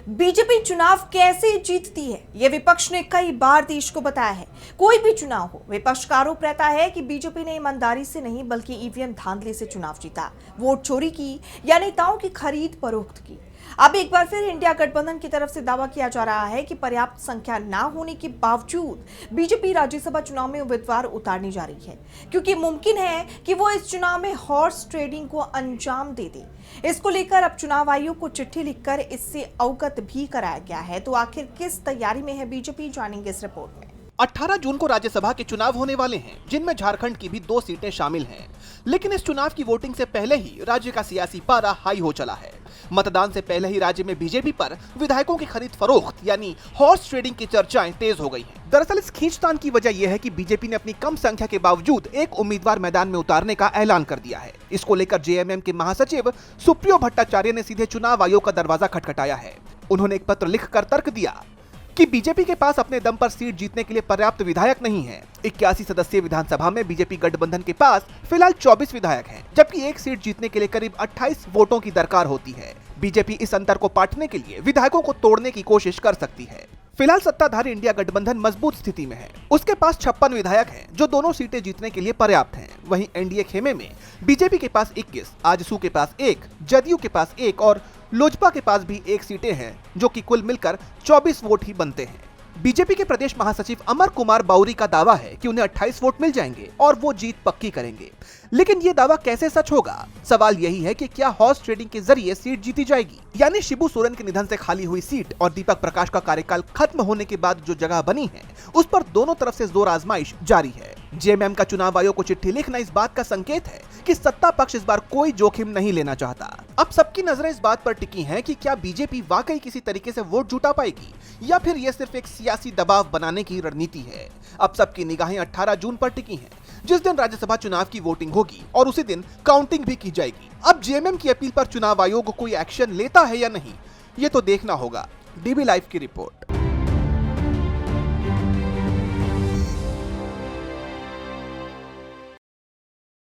BJP चुनाव कैसे जीतती है, यह विपक्ष ने कई बार देश को बताया है। कोई भी चुनाव हो, विपक्ष का आरोप रहता है कि बीजेपी ने ईमानदारी से नहीं बल्कि ईवीएम धांधली से चुनाव जीता, वोट चोरी की या नेताओं की खरीद फरोख्त की। अब एक बार फिर इंडिया गठबंधन की तरफ से दावा किया जा रहा है कि पर्याप्त संख्या न होने के बावजूद बीजेपी राज्यसभा चुनाव में उम्मीदवार उतारने जा रही है, क्योंकि मुमकिन है कि वो इस चुनाव में हॉर्स ट्रेडिंग को अंजाम दे दे। इसको लेकर अब चुनाव आयोग को चिट्ठी लिखकर इससे अवगत भी कराया गया है। तो आखिर किस तैयारी में है बीजेपी, जानेंगे इस रिपोर्ट में। 18 जून को राज्यसभा के चुनाव होने वाले हैं, जिनमें झारखंड की भी 2 सीटें शामिल हैं। लेकिन इस चुनाव की वोटिंग से पहले ही राज्य का सियासी पारा हाई हो चला है। मतदान से पहले ही राज्य में बीजेपी पर विधायकों की खरीद फरोख्त यानी हॉर्स ट्रेडिंग की चर्चाएं तेज हो गई हैं। दरअसल इस खींचतान की वजह यह है कि बीजेपी ने अपनी कम संख्या के बावजूद एक उम्मीदवार मैदान में उतारने का ऐलान कर दिया है। इसको लेकर जेएमएम के महासचिव सुप्रियो भट्टाचार्य ने सीधे चुनाव आयोग का दरवाजा खटखटाया है। उन्होंने एक पत्र लिखकर तर्क दिया कि बीजेपी के पास अपने दम पर सीट जीतने के लिए पर्याप्त विधायक नहीं है। 81 सदस्यीय विधानसभा में बीजेपी गठबंधन के पास फिलहाल 24 विधायक हैं, जबकि एक सीट जीतने के लिए करीब 28 वोटों की दरकार होती है। बीजेपी इस अंतर को पाटने के लिए विधायकों को तोड़ने की कोशिश कर सकती है। फिलहाल सत्ताधारी इंडिया गठबंधन मजबूत स्थिति में है। उसके पास 56 विधायक हैं, जो दोनों सीटें जीतने के लिए पर्याप्त हैं। वहीं एनडीए खेमे में बीजेपी के पास 21, आजसू के पास 1, जदयू के पास 1 और लोजपा के पास भी 1 सीटें हैं, जो कि कुल मिलकर 24 वोट ही बनते हैं। बीजेपी के प्रदेश महासचिव अमर कुमार बाउरी का दावा है कि उन्हें 28 वोट मिल जाएंगे और वो जीत पक्की करेंगे। लेकिन ये दावा कैसे सच होगा? सवाल यही है कि क्या हॉर्स ट्रेडिंग के जरिए सीट जीती जाएगी, यानी शिबू सोरेन के निधन से खाली हुई सीट और दीपक प्रकाश का कार्यकाल खत्म होने के बाद जो जगह बनी है, उस पर दोनों तरफ से जोर आजमाइश जारी है। जेएमएम का चुनाव आयोग को चिट्ठी लिखना इस बात का संकेत है कि सत्ता पक्ष इस बार कोई जोखिम नहीं लेना चाहता। अब सबकी नजरें इस बात पर टिकी हैं कि क्या बीजेपी वाकई किसी तरीके से वोट जुटा पाएगी या फिर यह सिर्फ एक सियासी दबाव बनाने की रणनीति है। अब सबकी निगाहें 18 जून पर टिकी हैं, जिस दिन राज्यसभा चुनाव की वोटिंग होगी और उसी दिन काउंटिंग भी की जाएगी। अब जेएमएम की अपील पर चुनाव आयोग कोई एक्शन लेता है या नहीं, ये तो देखना होगा। डीबी लाइव की रिपोर्ट।